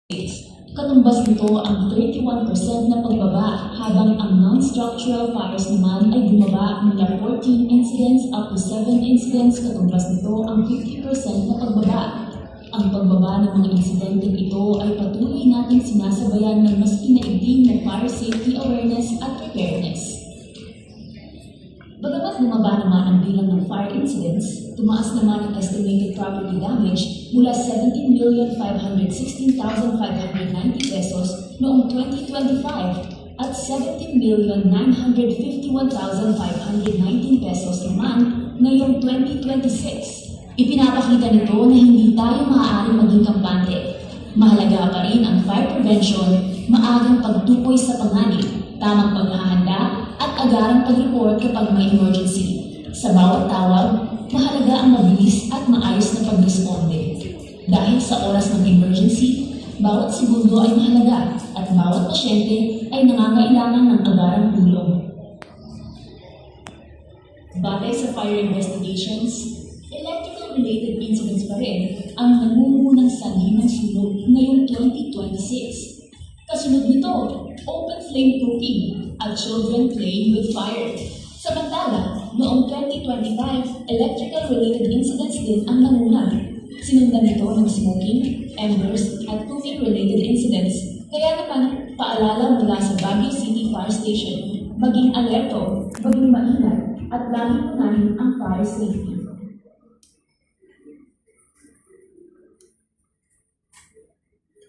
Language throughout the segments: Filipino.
Katumbas nito ang 31% na pagbaba, habang ang non-structural fires naman ay bumaba mula 14 incidents up to 7 incidents. Katumbas nito ang 50% na pagbaba. Ang pagbaba ng mga insidenteng ito ay patuloy nating sinasabayan ng mas pinaigting na fire safety awareness at preparedness. Bagamat bumaba naman ang bilang ng fire incidents, tumaas naman ang estimated property damage mula 17,516,590 pesos noong 2025 at 17,951,519 pesos naman ngayong 2026. Ipinapakita nito na hindi tayo maaaring maging kampante. Mahalaga pa rin ang fire prevention, maagang pagtukoy sa panganib, tamang paghahanda, at agarang pag-report kapag may emergency. Sa bawat tawag, mahalaga ang mabilis at maayos na pag-responde. Dahil sa oras ng emergency, bawat segundo ay mahalaga at bawat pasyente ay nangangailangan ng agarang tulong. Batay sa fire investigations, electrical-related incidents pa rin ang nangungunang sanhi ng sunog ngayong 2026. Kasunod nito, open flame proofing at children playing with fire. Samantala, noong 2025, electrical-related incidents din ang nanguna. Sinundan nito ng smoking, embers, at proofing-related incidents. Kaya naman, paalala mula sa Baguio City Fire Station, maging alerto, maging maingat, at laging unahin ang fire safety.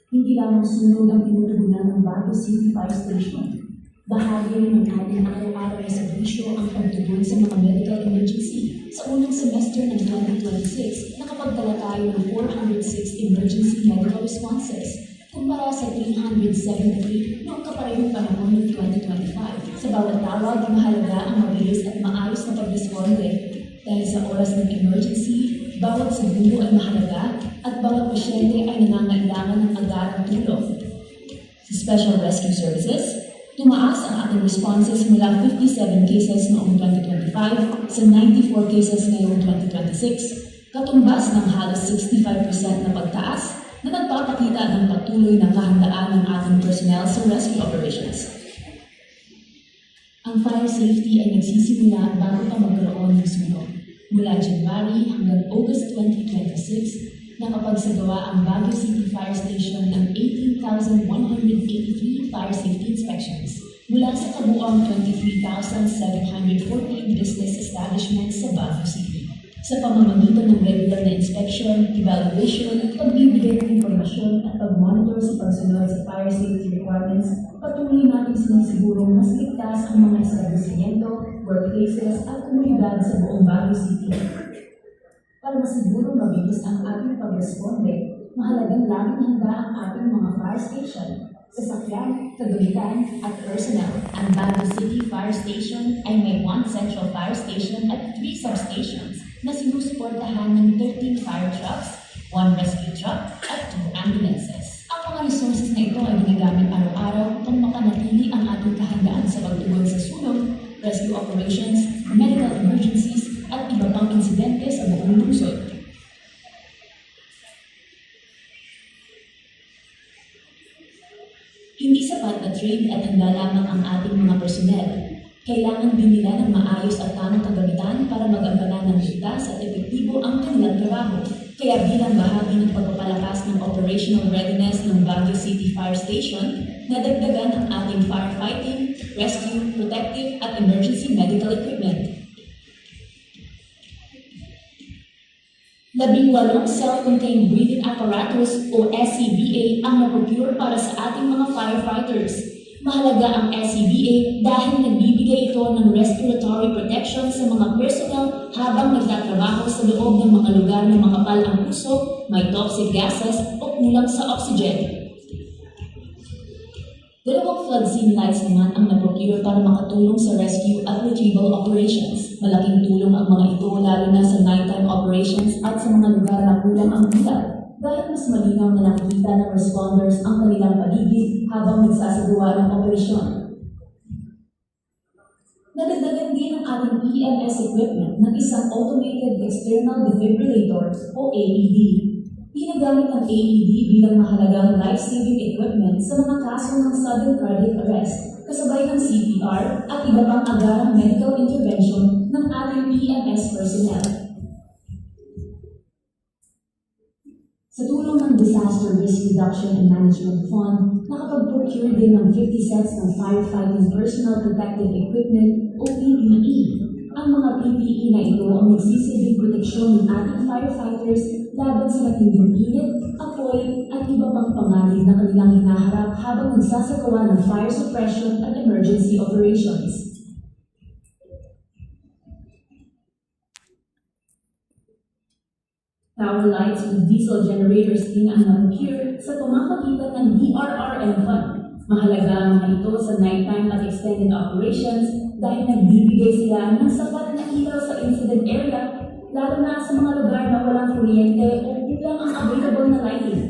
Hindi lamang sunog ang tinutugunan ng Baguio City Fire Station. Bahagi rin ng ating araw-araw na serbisyo ang pagtugon sa mga medical emergency. Sa unang semester ng 2026, nakapagdala tayo ng 406 emergency medical responses, kumpara sa 373 noong kaparehong panahon ng 2025. Sa bawat tawag, mahalaga ang mabilis at maayos na pag-responde. Dahil sa oras ng emergency, bawat segundo ay mahalaga at bawat pasyente ay nangangailangan ng agarang tulong. Sa Special Rescue Services, tumaas ang ating responses mula 57 cases noong 2025 sa 94 cases ngayong 2026, katumbas ng halos 65% na pagtaas na nagpapakita ng patuloy na kahandaan ng ating personnel sa rescue operations. Ang fire safety ay nagsisimula bago pa magkaroon ng sunog. Mula January hanggang August 2026, nakapagsagawa ang Baguio City Fire Station ng 18,183 fire safety inspections mula sa kabuuang 23,714 business establishments sa Baguio City. Sa pamamagitan ng regular na inspection, evaluation, pagbibigay ng impormasyon at pag-monitor sa pagsunod sa fire safety requirements, patuloy natin sinisigurong mas ligtas ang mga establishmento, workplaces at komunidad sa buong Baguio City. Para masigurong mabilis ang ating pag-responde, mahalagang laging handa ang ating mga fire station, sasakyan, kagamitan at personnel. Ang Baguio City Fire Station ay may 1 central fire station at 3 substations na sinusuportahan ng 13 fire trucks, 1 rescue truck at 2 ambulances. Ang mga resources na ito ay ginagamit araw-araw upang mapanatili ang ating kahandaan sa pagtugon sa sunog, rescue operations, medical emergencies, at iba pang insidente sa buong lungsod. Hindi sapat na trained at handa lamang ang ating mga personnel. Kailangan din nila ng maayos at tamang kagamitan para magampanan ng ligtas at epektibo ang kanilang trabaho. Kaya bilang bahagi ng pagpapalakas ng operational readiness ng Baguio City Fire Station, nadagdagan ang ating firefighting, rescue, protective at emergency medical equipment. 18 self-contained breathing apparatus o SCBA ang na-procure para sa ating mga firefighters. Mahalaga ang SCBA dahil nagbibigay ito ng respiratory protection sa mga personnel habang nagtatrabaho sa loob ng mga lugar na makapal ang puso, may toxic gases o kulang sa oxygen. 2 flood scene lights naman ang na-procure para makatulong sa rescue at retrieval operations. Malaking tulong ang mga ito lalo na sa nighttime operations at sa mga lugar na kulang ang ilaw, dahil mas malinaw na nakikita ng responders ang kanilang paligid habang nagsasagawa ng operasyon. Nadagdagan din ang ating EMS equipment ng isang Automated External Defibrillator o AED. Ginagamit ang AED bilang mahalagang life-saving equipment sa mga kaso ng sudden cardiac arrest, kasabay ng CPR at iba pang agarang medical intervention ng ating EMS personnel. Sa tulong ng Disaster Risk Reduction and Management Fund, nakapag-procure din ng 50 sets ng Firefighting Personal Protective Equipment o PPE. Ang mga PPE na ito ang nagsisilbing proteksyon ng ating firefighters laban sa matinding init, apoy at iba pang panganib na kanilang hinaharap habang nagsasagawa ng fire suppression at emergency operations. Tower lights with diesel generators din ang na-procure sa pamamagitan ng DRRM Fund. Mahalaga ang mga ito sa nighttime at extended operations dahil nagbibigay sila ng sapat na ilaw sa incident area, lalo na sa mga lugar na walang kuryente o kulang ang available na lighting.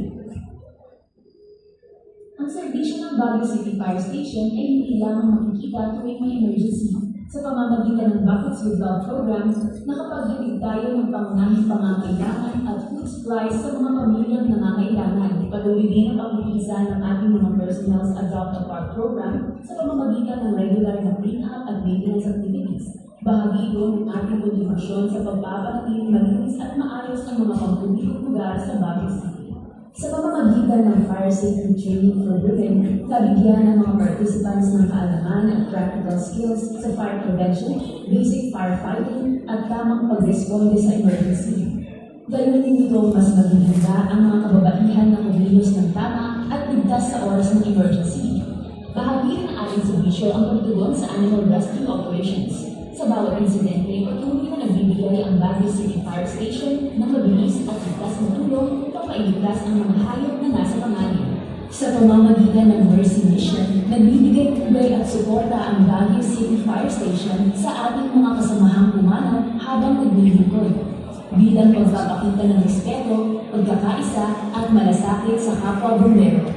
Ang serbisyo ng Baguio City Fire Station ay hindi lamang makikita tuwing may emergency. Sa pamamagitan ng Buckets with Love program, nakapaghatid tayo ng pangunahing pangangailangan at food supplies sa mga pamilyang nangangailangan. Patuloy din ang pagbibisan ng ating mga personnel sa Adopt a Park program sa pamamagitan ng regular na clean-up at maintenance activities. Bahagi ito ng ating kontribusyon sa pagpapanatiling malinis at maayos ng mga pampublikong lugar sa Baguio City. Sa pamamagitan ng Fire Safety Training for Women, nabigyan ng mga participants ng kaalaman at practical skills sa fire prevention, basic firefighting, at tamang pag-responde sa emergency. Gayunin nito mas maging handa ang mga kababaihan na kumilos ng tama at ligtas sa oras ng emergency. Bahagi ng ating serbisyo ang pagtugon sa animal rescue operations. Sa bawat insidente, patuloy na nagbibigay ang Baguio City Fire Station ng mabilis at ligtas na tulong upang mailigtas ang mga hayop na nasa panganib. Sa pamamagitan ng Mercy Mission, nagbibigay tubay at suporta ang Baguio City Fire Station sa ating mga kasamahang pumanaw habang naglilingkod. Bilang pagpapakita ng respeto, pagkakaisa at malasakit sa kapwa bumbero.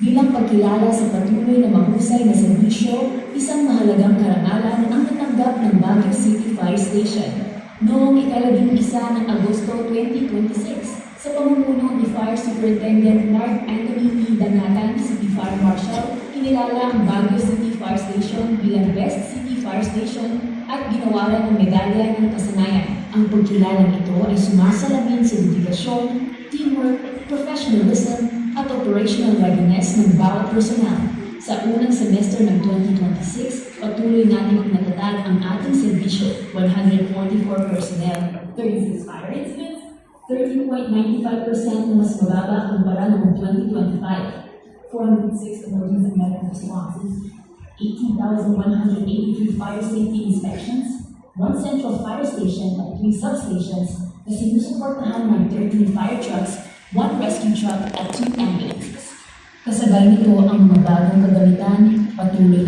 Bilang pagkilala sa patuloy na mahusay na serbisyo, isang mahalagang karangalan ang natanggap ng Baguio City Fire Station. Noong ika-11 ng Agosto 2026, sa pamumuno ni Fire Superintendent Mark Anthony P. Dangatan, City Fire Marshal, kinilala ang Baguio City Fire Station bilang Best City Fire Station at ginawaran ng medalya ng kasanayan. Ang pagkilalang ito ay sumasalamin sa dedikasyon, teamwork, professionalism, at operational readiness ng bawat personal. Sa unang semester ng 2026, patuloy natin natatag ang ating serbisyo, 144 personnel, 36 fire incidents, 30.95% na mas mababa kumpara noong 2025, 406 emergency medical responses, 18,183 fire safety inspections, 1 central fire station at 3 substations na sinusuportahan ng 13 fire trucks, 1 rescue truck at 2 ambulances. Kasabay nito ang mga bagong kagamitan, patuloy na